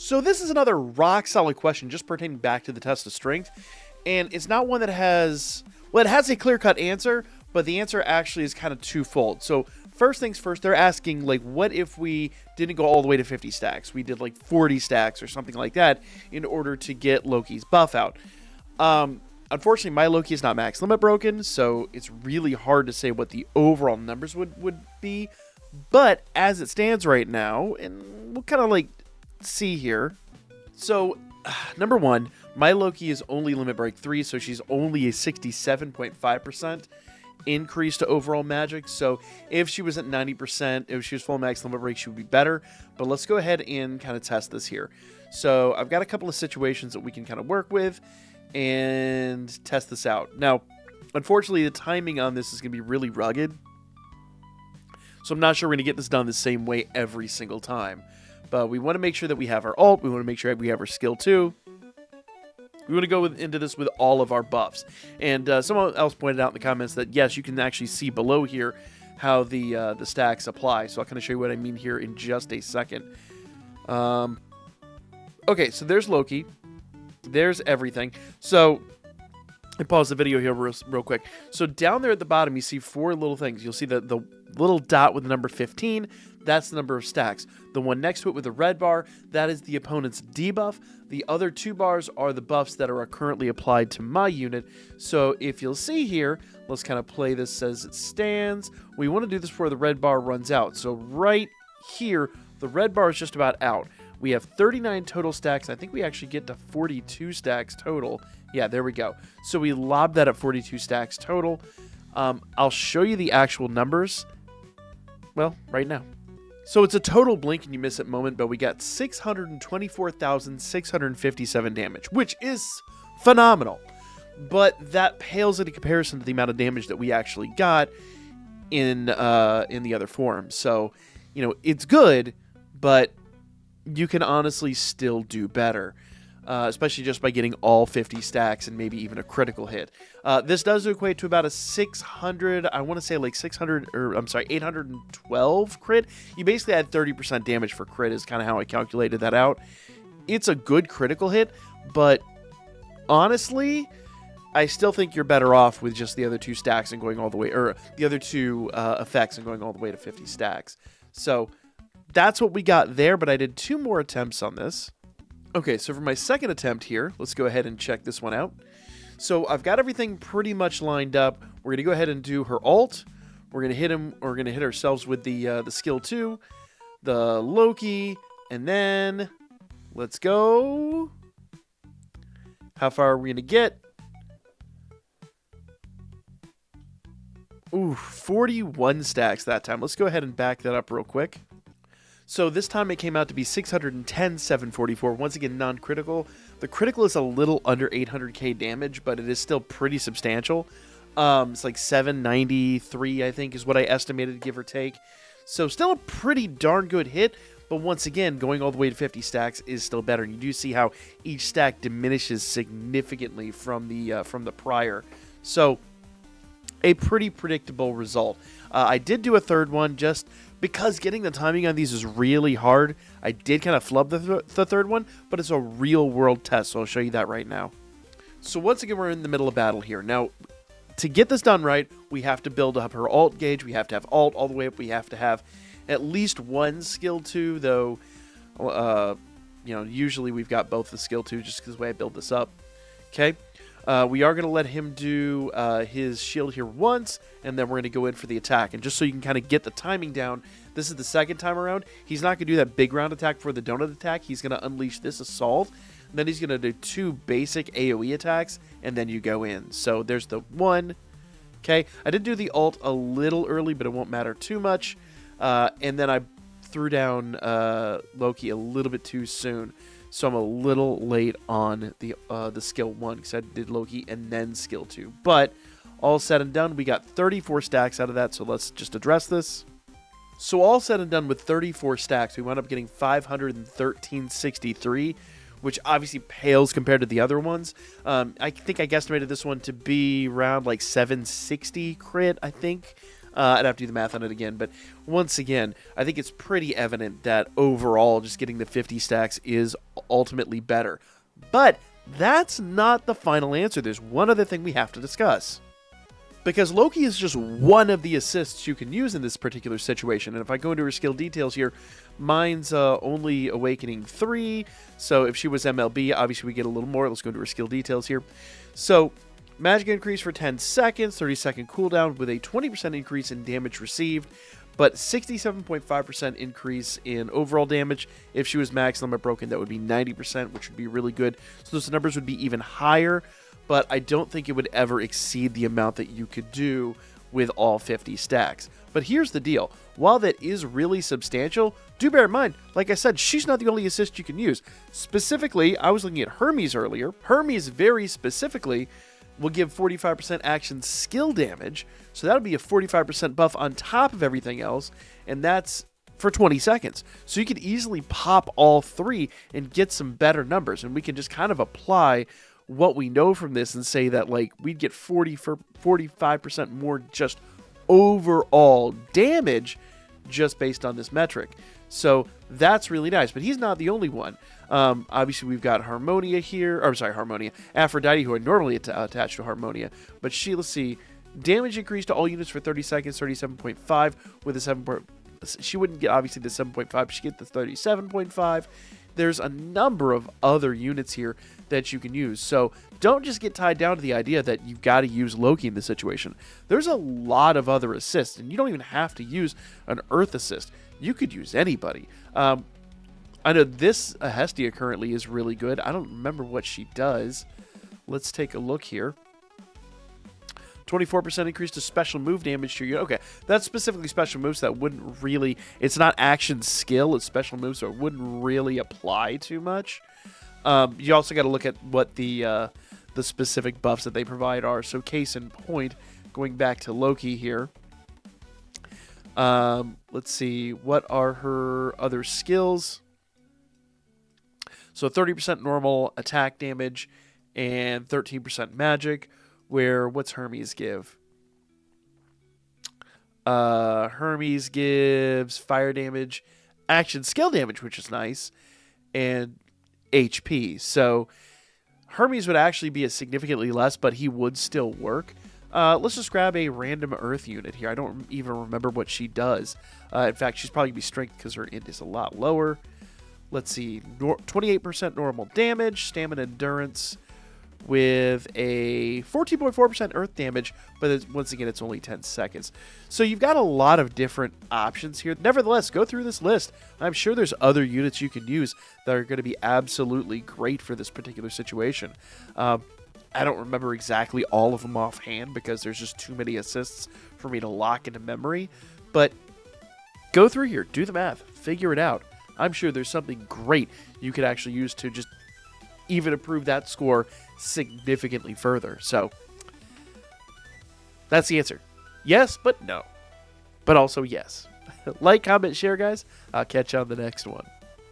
So this is another rock solid question just pertaining back to the test of strength. And it's not one that has, well, it has a clear-cut answer, but the answer actually is kind of twofold. So first things first, they're asking, like, what if we didn't go all the way to 50 stacks? We did like 40 stacks or something like that in order to get Loki's buff out. Unfortunately, my Loki is not max limit broken, so it's really hard to say what the overall numbers would be. But as it stands right now, and we'll kind of like see here. So, number one, my Loki is only limit break 3, so she's only a 67.5% increase to overall magic. So if she was at 90%, if she was full max limit break, she would be better. But let's go ahead and kind of test this here. So I've got a couple of situations that we can kind of work with and test this out. Now, unfortunately, the timing on this is going to be really rugged. So I'm not sure we're going to get this done the same way every single time. But we want to make sure that we have our ult. We want to make sure we have our skill too. We want to go into this with all of our buffs. And someone else pointed out in the comments that, yes, you can actually see below here how the stacks apply. So I'll kind of show you what I mean here in just a second. Okay, so there's Loki. There's everything. So I pause the video here real quick. So down there at the bottom, you see 4 little things. You'll see the little dot with the number 15. That's the number of stacks. The one next to it with the red bar, that is the opponent's debuff. The other 2 bars are the buffs that are currently applied to my unit. So if you'll see here, let's kind of play this as it stands. We want to do this before the red bar runs out. So right here, the red bar is just about out. We have 39 total stacks. I think we actually get to 42 stacks total. Yeah, there we go. So we lob that at 42 stacks total. I'll show you the actual numbers, well, right now. So it's a total blink and you miss it moment, but we got 624,657 damage, which is phenomenal. But that pales into comparison to the amount of damage that we actually got in the other form. So, you know, it's good, but you can honestly still do better. Especially just by getting all 50 stacks and maybe even a critical hit. This does equate to about a 600, I want to say like 600, or I'm sorry, 812 crit. You basically had 30% damage for crit is kind of how I calculated that out. It's a good critical hit, but honestly, I still think you're better off with just the other 2 stacks and going all the way, or the other 2 effects and going all the way to 50 stacks. So that's what we got there, but I did 2 more attempts on this. Okay, so for my second attempt here, let's go ahead and check this one out. So I've got everything pretty much lined up. We're going to go ahead and do her ult. We're going to hit him. We're going to hit ourselves with the skill 2, the Loki, and then let's go. How far are we going to get? Ooh, 41 stacks that time. Let's go ahead and back that up real quick. So this time it came out to be 610,744. Once again, non-critical. The critical is a little under 800k damage, but it is still pretty substantial. It's like 793, I think, is what I estimated, give or take. So still a pretty darn good hit, but once again, going all the way to 50 stacks is still better. And you do see how each stack diminishes significantly from the prior. So a pretty predictable result. I did do a third one just because getting the timing on these is really hard. I did kind of flub the third one, but it's a real world test, so I'll show you that right now. So once again, we're in the middle of battle here. Now, to get this done right, we have to build up her ult gauge. We have to have ult all the way up. We have to have at least 1 skill 2, though, you know, usually we've got both the skill 2 just because the way I build this up. Okay. We are going to let him do his shield here once, and then we're going to go in for the attack. And just so you can kind of get the timing down, this is the second time around. He's not going to do that big round attack for the donut attack. He's going to unleash this assault, and then he's going to do 2 basic AoE attacks, and then you go in. So there's the 1. Okay, I did do the ult a little early, but it won't matter too much. And then I threw down Loki a little bit too soon. So I'm a little late on the skill 1 because I did Loki and then skill 2. But all said and done, we got 34 stacks out of that. So let's just address this. So all said and done with 34 stacks, we wound up getting 513.63, which obviously pales compared to the other ones. I think I guesstimated this one to be around like 760 crit, I think. I'd have to do the math on it again, but once again, I think it's pretty evident that overall, just getting the 50 stacks is ultimately better. But that's not the final answer. There's one other thing we have to discuss. Because Loki is just one of the assists you can use in this particular situation. And if I go into her skill details here, mine's only Awakening 3. So if she was MLB, obviously we get a little more. Let's go into her skill details here. So magic increase for 10 seconds, 30-second cooldown with a 20% increase in damage received, but 67.5% increase in overall damage. If she was max limit broken, that would be 90%, which would be really good. So those numbers would be even higher, but I don't think it would ever exceed the amount that you could do with all 50 stacks. But here's the deal. While that is really substantial, do bear in mind, like I said, she's not the only assist you can use. Specifically, I was looking at Hermes earlier. Hermes very specifically will give 45% action skill damage, so that would be a 45% buff on top of everything else, and that's for 20 seconds. So you could easily pop all three and get some better numbers, and we can just kind of apply what we know from this and say that like we'd get 45% more just overall damage just based on this metric. So that's really nice, but he's not the only one. Obviously we've got Harmonia here, or sorry, Harmonia, Aphrodite, who are normally attached to Harmonia, but she, let's see, damage increase to all units for 30 seconds, 37.5 with a 7. She wouldn't get obviously the 7.5, but she get the 37.5. There's a number of other units here that you can use. So don't just get tied down to the idea that you've got to use Loki in this situation. There's a lot of other assists, and you don't even have to use an Earth assist. You could use anybody. I know this Hestia currently is really good. I don't remember what she does. Let's take a look here. 24% increase to special move damage to your... Okay, that's specifically special moves that wouldn't really... It's not action skill, it's special moves, so it wouldn't really apply too much. You also got to look at what the specific buffs that they provide are. So case in point, going back to Loki here. Let's see, what are her other skills? So 30% normal attack damage and 13% magic. Where, what's Hermes give? Hermes gives fire damage, action skill damage, which is nice, and HP. So Hermes would actually be a significantly less, but he would still work. Let's just grab a random Earth unit here. I don't even remember what she does. In fact, she's probably going to be strength because her int is a lot lower. Let's see, 28% normal damage, stamina endurance, with a 14.4% earth damage, but once again, it's only 10 seconds. So you've got a lot of different options here. Nevertheless, go through this list. I'm sure there's other units you can use that are going to be absolutely great for this particular situation. I don't remember exactly all of them offhand because there's just too many assists for me to lock into memory, but go through here, do the math, figure it out. I'm sure there's something great you could actually use to just even improve that score significantly further. So that's the answer. Yes, but no. But also yes. Like, comment, share, guys. I'll catch you on the next one.